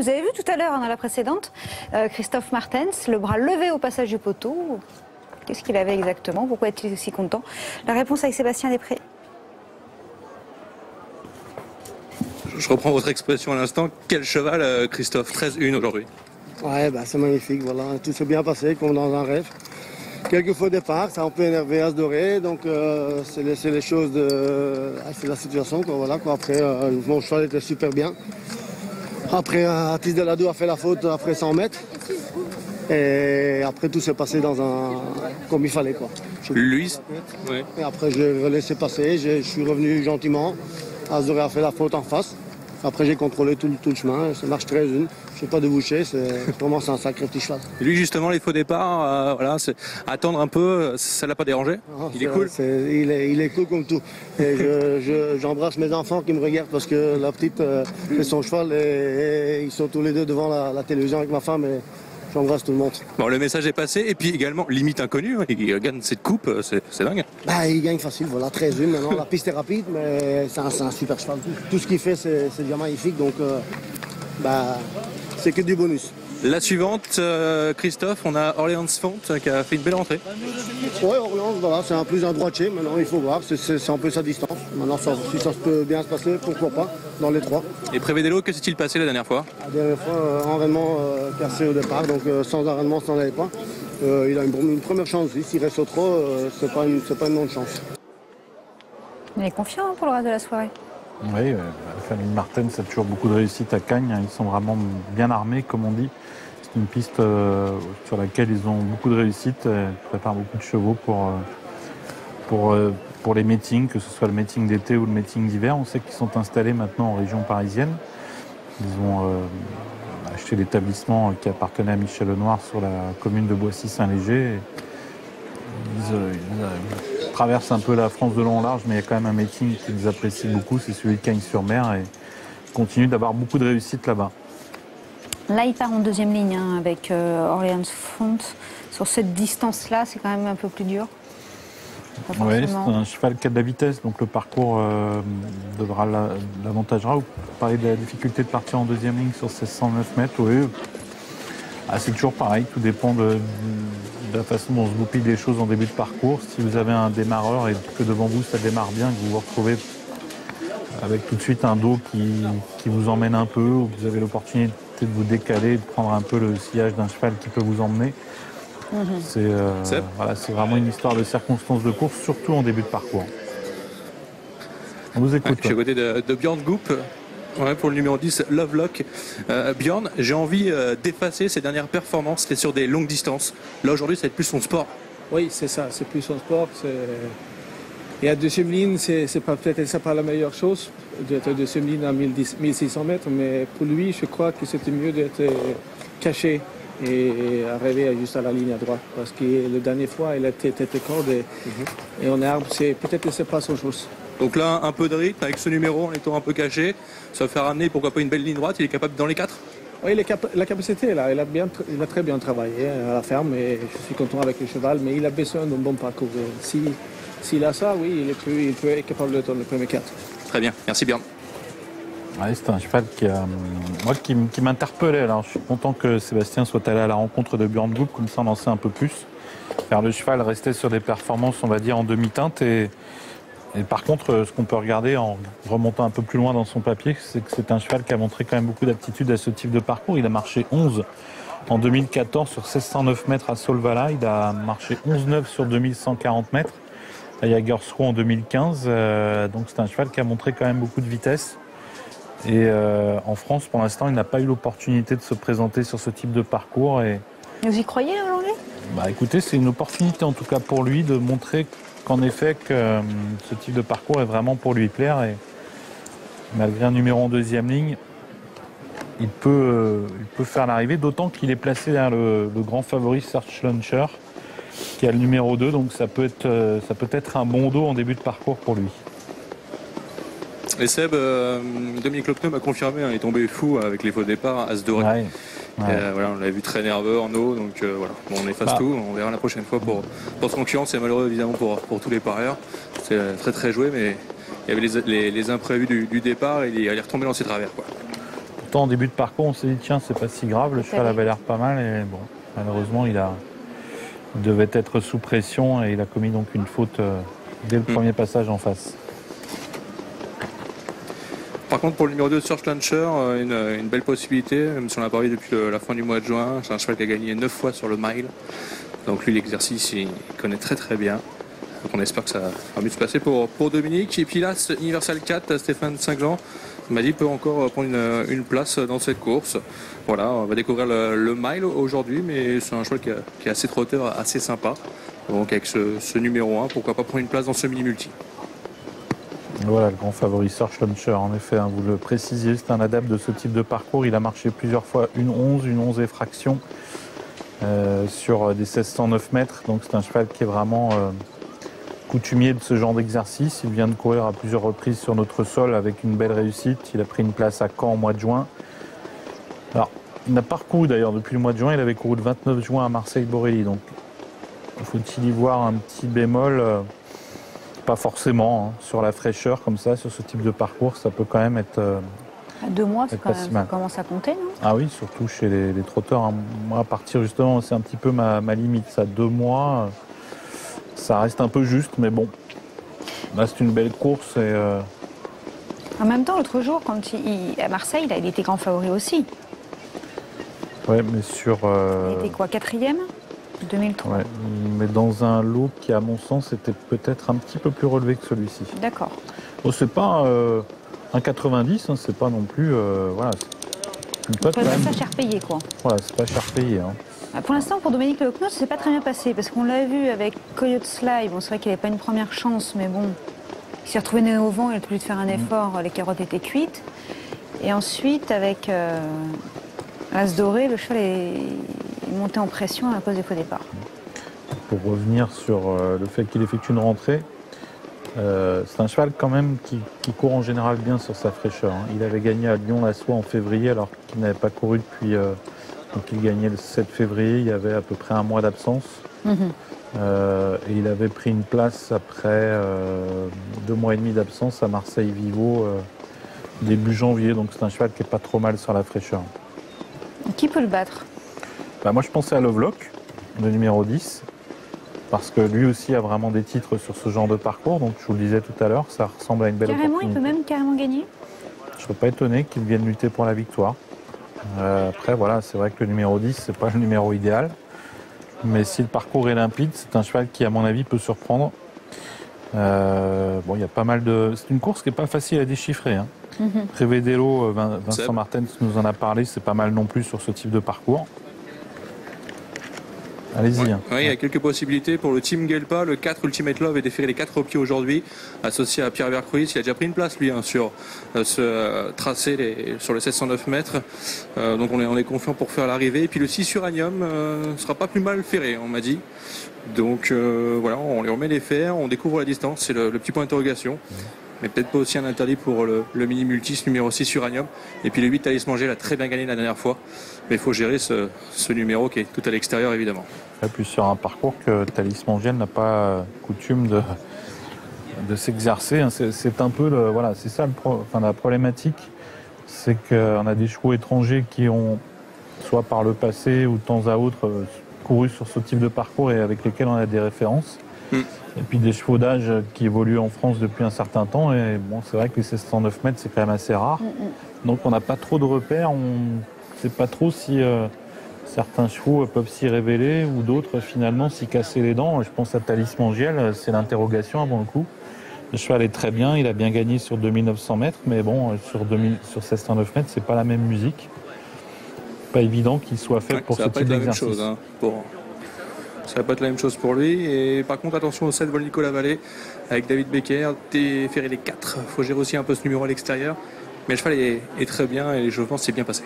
Vous avez vu tout à l'heure, dans la précédente, Christophe Martens, le bras levé au passage du poteau. Qu'est-ce qu'il avait exactement? Pourquoi est-il aussi content? La réponse avec Sébastien Després. Je reprends votre expression à l'instant. Quel cheval, Christophe? 13-1 aujourd'hui. Ouais, bah, c'est magnifique, voilà. Tout s'est bien passé, comme dans un rêve. Quelques faux départs, ça a un peu énervé As Doré, donc c'est les choses de... c'est la situation, quoi, voilà, quoi. Après, mon cheval était super bien. Après, Atis Delado a fait la faute après 100 mètres. Et après, tout s'est passé comme il fallait, quoi. Lui, ouais. Et après, je l'ai laissé passer, je suis revenu gentiment. As Doré a fait la faute en face. Après, j'ai contrôlé tout le chemin, ça marche très une. Je ne sais pas déboucher, vraiment c'est un sacré petit cheval. Et lui, justement, les faux départs, voilà, attendre un peu, ça l'a pas dérangé? Il est cool? Il est cool comme tout. Et j'embrasse mes enfants qui me regardent parce que la petite fait son cheval et ils sont tous les deux devant la télévision avec ma femme. Et j'embrasse tout le monde. Bon, le message est passé. Et puis également, limite inconnu, il gagne cette coupe, c'est dingue. Bah, il gagne facile, voilà, 13-1 maintenant. La piste est rapide, mais c'est un super cheval. Tout ce qu'il fait, c'est déjà magnifique. Donc, c'est que du bonus. La suivante, Christophe, on a Orleans Font qui a fait une belle entrée. Oui, Orleans, voilà, c'est un plus un droitier. Maintenant, il faut voir, c'est un peu sa distance. Maintenant, si ça peut bien se passer, pourquoi pas, dans les trois. Et Prévédélo, que s'est-il passé la dernière fois? La dernière fois, enraînement cassé au départ, donc sans enraînement, ça n'allait pas. Il a une première chance aussi. S'il reste au trot, c'est pas une non-chance. Il est confiant pour le reste de la soirée. Oui, la famille Martens a toujours beaucoup de réussite à Cagnes. Ils sont vraiment bien armés, comme on dit. C'est une piste sur laquelle ils ont beaucoup de réussite. Ils préparent beaucoup de chevaux pour les meetings, que ce soit le meeting d'été ou le meeting d'hiver. On sait qu'ils sont installés maintenant en région parisienne. Ils ont acheté l'établissement qui appartenait à Michel Lenoir sur la commune de Boissy-Saint-Léger. Ils traversent un peu la France de long en large, mais il y a quand même un meeting qu'ils apprécient beaucoup, c'est celui de Cagnes-sur-Mer, et ils continuent d'avoir beaucoup de réussite là-bas. Là, il part en deuxième ligne avec Orleans Font. Sur cette distance-là, c'est quand même un peu plus dur. Oui, c'est un cheval qui a de la vitesse, donc le parcours l'avantagera. Vous parlez de la difficulté de partir en deuxième ligne sur ces 109 mètres, oui. C'est toujours pareil, tout dépend de la façon dont se goupillent les choses en début de parcours. Si vous avez un démarreur et que devant vous ça démarre bien, que vous vous retrouvez avec tout de suite un dos qui vous emmène un peu, ou que vous avez l'opportunité de vous décaler, de prendre un peu le sillage d'un cheval qui peut vous emmener. C'est vraiment une histoire de circonstances de course, surtout en début de parcours. On vous écoute. Je suis à côté de Björn Goop. Ouais, pour le numéro 10, Lovelock. Björn, j'ai envie d'effacer ses dernières performances, c'était sur des longues distances. Là, aujourd'hui, ça va être plus son sport. Oui, c'est ça, c'est plus son sport. Et à deuxième ligne, c'est peut-être pas la meilleure chose d'être deuxième ligne à 1600 mètres, mais pour lui, je crois que c'était mieux d'être caché et arriver juste à la ligne à droite. Parce que la dernière fois, il était tête de corde et en herbe, peut-être que c'est pas son chose. Donc là, un peu de rythme avec ce numéro en étant un peu caché. Ça va faire amener, pourquoi pas, une belle ligne droite. Il est capable dans les 4? Oui, la capacité est là. Il a très bien travaillé à la ferme et je suis content avec le cheval, mais il a besoin d'un bon parcours. S'il a ça, oui, il peut être capable de le premier 4. Très bien, merci Björn. Ouais, c'est un cheval qui m'interpellait. Alors, je suis content que Sébastien soit allé à la rencontre de Björn Goop, comme ça on en sait un peu plus. Car le cheval restait sur des performances, on va dire, en demi-teinte. Et par contre, ce qu'on peut regarder en remontant un peu plus loin dans son papier, c'est que c'est un cheval qui a montré quand même beaucoup d'aptitude à ce type de parcours. Il a marché 11 en 2014 sur 1609 mètres à Solvala. Il a marché 11,9 sur 2140 mètres à Jägersro en 2015. Donc c'est un cheval qui a montré quand même beaucoup de vitesse. Et en France, pour l'instant, il n'a pas eu l'opportunité de se présenter sur ce type de parcours. Et vous y croyez aujourd'hui? Écoutez, c'est une opportunité en tout cas pour lui de montrer qu'en effet que ce type de parcours est vraiment pour lui plaire. Et malgré un numéro en deuxième ligne, il peut faire l'arrivée, d'autant qu'il est placé derrière le grand favori Search Launcher, qui a le numéro 2, donc ça peut être un bon dos en début de parcours pour lui. Et Seb, Dominique Lopneu m'a confirmé, il est tombé fou avec les faux départs, As Doré. Ouais. Voilà, on l'a vu très nerveux en eau, donc voilà, bon, on efface tout, on verra la prochaine fois pour ce concurrent. C'est malheureux évidemment pour tous les parieurs, c'est très très joué, mais il y avait les imprévus du départ et il est retombé dans ses travers, quoi. Pourtant, en début de parcours, on s'est dit, tiens, c'est pas si grave, le cheval avait l'air pas mal. Et bon, malheureusement, il devait être sous pression et il a commis donc une faute dès le premier passage en face. Par contre, pour le numéro 2, Search Launcher, une belle possibilité, même si on l'a parlé depuis la fin du mois de juin. C'est un cheval qui a gagné 9 fois sur le mile. Donc lui, l'exercice, il connaît très très bien. Donc on espère que ça va mieux se passer pour Dominique. Et puis là, Universal 4, Stéphane Singlan m'a dit peut encore prendre une place dans cette course. Voilà, on va découvrir le mile aujourd'hui, mais c'est un cheval qui est assez trotteur, assez sympa. Donc avec ce numéro 1, pourquoi pas prendre une place dans ce mini-multi. Voilà, le grand favori Search Launcher, en effet, hein, vous le précisiez, c'est un adepte de ce type de parcours. Il a marché plusieurs fois une 11 et fraction sur des 1609 mètres. Donc c'est un cheval qui est vraiment coutumier de ce genre d'exercice. Il vient de courir à plusieurs reprises sur notre sol avec une belle réussite. Il a pris une place à Caen au mois de juin. Alors, il n'a pas recouru d'ailleurs depuis le mois de juin. Il avait couru le 29 juin à Marseille-Borelli. Donc, faut-il y voir un petit bémol pas forcément, hein, sur la fraîcheur comme ça, sur ce type de parcours, ça peut quand même être... À 2 mois, ça commence à compter, non? Ah oui, surtout chez les trotteurs. Hein. Moi, à partir justement, c'est un petit peu ma limite. Ça, 2 mois, ça reste un peu juste, mais bon. Là, c'est une belle course. Et, En même temps, l'autre jour, quand à Marseille, il était grand favori aussi. Ouais, mais sur... Il était quoi, 4e 2003. Ouais, mais dans un lot qui, à mon sens, était peut-être un petit peu plus relevé que celui-ci. D'accord. Bon, c'est pas un 90, hein, c'est pas non plus... voilà, c'est une cote quand même. Ça cher payé, quoi. Voilà, c'est pas cher payé. Hein. Pour l'instant, pour Dominique Lecnos, ça s'est pas très bien passé, parce qu'on l'a vu avec Coyote Sly. Bon, c'est vrai qu'il n'avait pas une première chance, mais bon, il s'est retrouvé né au vent, il a plus de faire un effort, les carottes étaient cuites. Et ensuite, avec As Doré, le cheval est monté en pression à cause des faux départs. Pour revenir sur le fait qu'il effectue une rentrée, c'est un cheval quand même qui court en général bien sur sa fraîcheur. Hein. Il avait gagné à Lyon-la-Soie en février alors qu'il n'avait pas couru depuis... donc il gagnait le 7 février, il y avait à peu près un mois d'absence. Et il avait pris une place après 2 mois et demi d'absence à Marseille-Vivo début janvier. Donc c'est un cheval qui n'est pas trop mal sur la fraîcheur. Qui peut le battre? Moi je pensais à Lovelock, le numéro 10. Parce que lui aussi a vraiment des titres sur ce genre de parcours. Donc je vous le disais tout à l'heure, ça ressemble à une belle opportunité. Il peut même carrément gagner? Je ne serais pas étonné qu'il vienne lutter pour la victoire. Après, voilà, c'est vrai que le numéro 10, c'est pas le numéro idéal. Mais si le parcours est limpide, c'est un cheval qui, à mon avis, peut surprendre. Bon, il y a pas mal de... C'est une course qui n'est pas facile à déchiffrer. Hein. Prevedelo, Vincent Martens nous en a parlé, c'est pas mal non plus sur ce type de parcours. Allez-y. Ouais. Oui, il y a quelques possibilités pour le Team Gelpa. Le 4 Ultimate Love est déféré les 4 pieds aujourd'hui, associé à Pierre Vercruis. Il a déjà pris une place, lui, hein, sur ce tracé sur les 709 mètres. Donc on est confiant pour faire l'arrivée. Et puis le 6 Uranium sera pas plus mal ferré, on m'a dit. Donc voilà, on lui remet les fers, on découvre la distance, c'est le petit point d'interrogation. Mais peut-être pas aussi un interdit pour le mini multis numéro 6 Uranium. Et puis le 8 Thalys Manger l'a très bien gagné la dernière fois. Mais il faut gérer ce numéro qui est tout à l'extérieur évidemment. Et puis sur un parcours que Thalys Manger n'a pas coutume de s'exercer. Hein. C'est un peu voilà, c'est ça la problématique. C'est qu'on a des chevaux étrangers qui ont, soit par le passé ou de temps à autre, couru sur ce type de parcours et avec lesquels on a des références. Et puis des chevaux d'âge qui évoluent en France depuis un certain temps. Et bon, c'est vrai que les 709 mètres, c'est quand même assez rare. Donc on n'a pas trop de repères. On ne sait pas trop si certains chevaux peuvent s'y révéler ou d'autres finalement s'y casser les dents. Je pense à Thalys Mangiel, c'est l'interrogation avant le coup. Le cheval est très bien, il a bien gagné sur 2900 mètres. Mais bon, sur 709 mètres, c'est pas la même musique. Pas évident qu'il soit fait pour ce type d'exercice. Ça va pas être la même chose pour lui. Et par contre, attention au 7 Vol Nicolas Vallée avec David Becker, déféré les 4. Il faut gérer aussi un peu ce numéro à l'extérieur. Mais le cheval est très bien et je pense que c'est bien passé.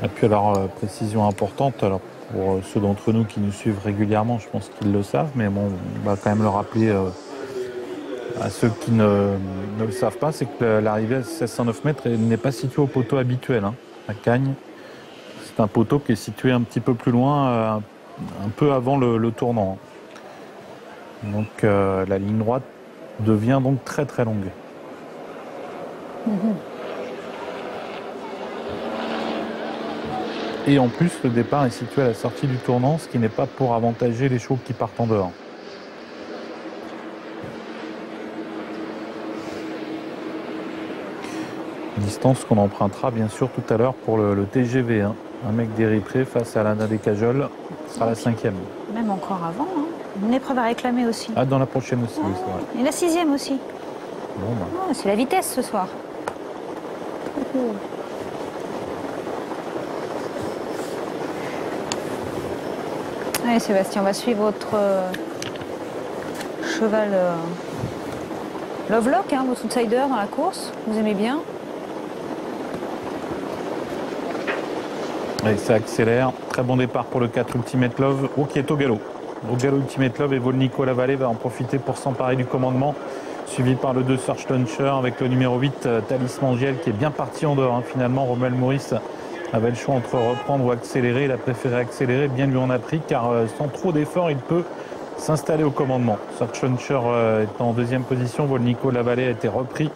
Et puis alors, précision importante, alors pour ceux d'entre nous qui nous suivent régulièrement, je pense qu'ils le savent, mais bon, on va quand même le rappeler à ceux qui ne le savent pas, c'est que l'arrivée à 709 mètres n'est pas située au poteau habituel, hein, à Cagnes. C'est un poteau qui est situé un petit peu plus loin, un peu avant le tournant. Donc la ligne droite devient donc très très longue. Et en plus, le départ est situé à la sortie du tournant, ce qui n'est pas pour avantager les chevaux qui partent en dehors. Distance qu'on empruntera bien sûr tout à l'heure pour le TGV. Hein. Un mec d'Éritré face à l'Anna des Cajoles, ce sera la 5e. Même encore avant, hein. Une épreuve à réclamer aussi. Ah, dans la prochaine aussi, oui, c'est vrai. Et la 6e aussi. Bon, bah. Oh, c'est la vitesse ce soir. Allez Sébastien, on va suivre votre cheval Lovelock, hein, votre outsider dans la course. Vous aimez bien? Et ça accélère. Très bon départ pour le 4 Ultimate Love. Oh, qui est au galop. Au galop Ultimate Love et Volnico Lavallée va en profiter pour s'emparer du commandement. Suivi par le 2 Search Launcher avec le numéro 8 Talisman Giel qui est bien parti en dehors. Hein. Finalement, Rommel Maurice avait le choix entre reprendre ou accélérer. Il a préféré accélérer. Bien lui en a pris car sans trop d'efforts, il peut s'installer au commandement. Search Launcher est en deuxième position. Volnico Lavallée a été repris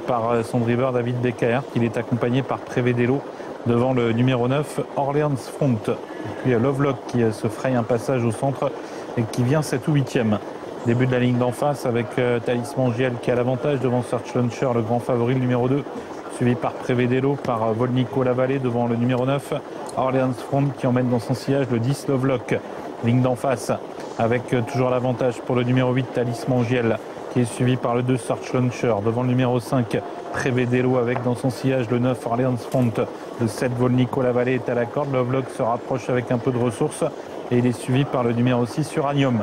par son driver David Becker. Il est accompagné par Prevedelo devant le numéro 9 Orleans Front. Et puis Lovelock qui se fraye un passage au centre et qui vient 7 ou 8e. Début de la ligne d'en face avec Talisman Giel qui a l'avantage devant Search Launcher, le grand favori, le numéro 2, suivi par Prevedelo, par Volnico Lavallée devant le numéro 9 Orleans Front qui emmène dans son sillage le 10 Lovelock. Ligne d'en face avec toujours l'avantage pour le numéro 8 Talisman Giel qui est suivi par le 2 Search Launcher devant le numéro 5 Prevedelo avec dans son sillage le 9 Orleans Front. Le 7 Volnico Lavallée est à la corde. Lovelock se rapproche avec un peu de ressources et il est suivi par le numéro 6 Uranium.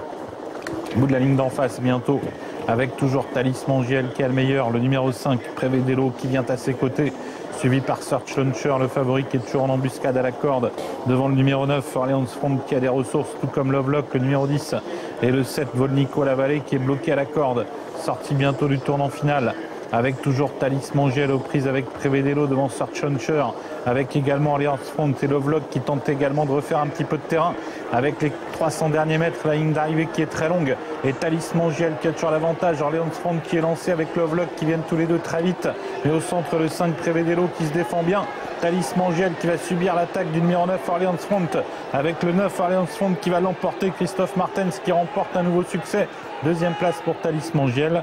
Au bout de la ligne d'en face bientôt avec toujours Talisman Giel qui est le meilleur, le numéro 5 Prevedelo qui vient à ses côtés, suivi par Search Launcher, le favori qui est toujours en embuscade à la corde devant le numéro 9 Orleans Front qui a des ressources tout comme Lovelock, le numéro 10 et le 7 Volnico Lavallée qui est bloqué à la corde, sorti bientôt du tournant final avec toujours Talisman Giel aux prises avec Prevedelo devant Search Launcher, avec également Orleans Front et Lovelock qui tente également de refaire un petit peu de terrain avec les 300 derniers mètres, la ligne d'arrivée qui est très longue et Talisman Giel qui a toujours l'avantage, Orleans Front qui est lancé avec Lovelock qui viennent tous les deux très vite, mais au centre le 5 Prevedelo qui se défend bien, Talisman Giel qui va subir l'attaque du numéro 9 Orleans Front avec le 9 Orleans Front qui va l'emporter, Christophe Martens qui remporte un nouveau succès, deuxième place pour Talisman Giel.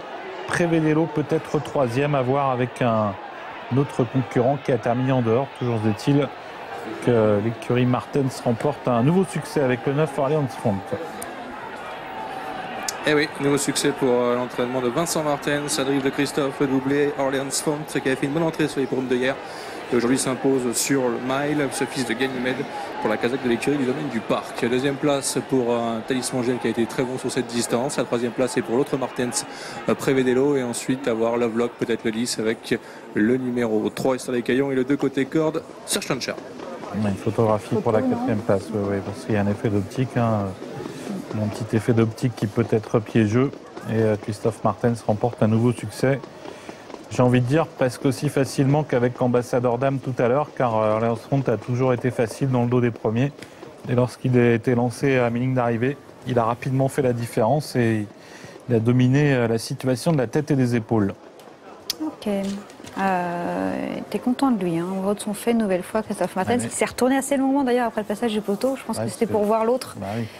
Prevedelo peut-être troisième, à voir avec un autre concurrent qui a terminé en dehors. Toujours est-il que l'écurie Martens remporte un nouveau succès avec le 9 Orleans Front. Eh oui, nouveau succès pour l'entraînement de Vincent Martens, à drive de Christophe, le doublé Orleans Front qui avait fait une bonne entrée sur les l'hippodrome de hier. Et aujourd'hui s'impose sur le mile, ce fils de Ganymède pour la casaque de l'écurie du domaine du Parc. Deuxième place pour Talisman Giel qui a été très bon sur cette distance. La troisième place est pour l'autre Martens, Prevedelo. Et ensuite avoir Lovelock, peut-être le 10 avec le numéro 3 Esther des Caillons et le 2 côté corde, Search Launcher. Une photographie pour la quatrième place, oui, parce qu'il y a un effet d'optique, hein, un petit effet d'optique qui peut être piégeux. Et Christophe Martens remporte un nouveau succès. J'ai envie de dire presque aussi facilement qu'avec Ambassadeur Dame tout à l'heure, car Orleans Front a toujours été facile dans le dos des premiers. Et lorsqu'il a été lancé à mi-ligne d'arrivée, il a rapidement fait la différence et il a dominé la situation de la tête et des épaules. Ok. T'es content de lui, hein. On vote son fait une nouvelle fois, Christophe Martens, qui s'est retourné assez longuement d'ailleurs après le passage du poteau. Je pense que c'était pour voir l'autre,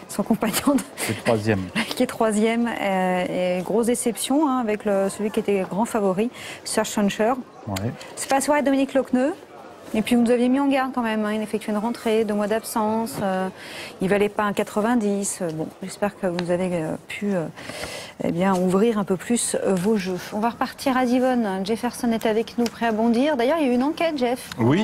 son compagnon. C'est troisième. Qui est troisième. Et grosse déception hein, avec celui qui était grand favori, Search Launcher. Ouais. C'est pas soirée Dominique Lochneux. Et puis vous nous aviez mis en garde quand même, hein. Il effectuait une rentrée, 2 mois d'absence, il valait pas un 90. Bon, j'espère que vous avez pu eh bien, ouvrir un peu plus vos jeux. On va repartir à Divonne. Jefferson est avec nous, prêt à bondir. D'ailleurs, il y a eu une enquête, Jeff. Oui.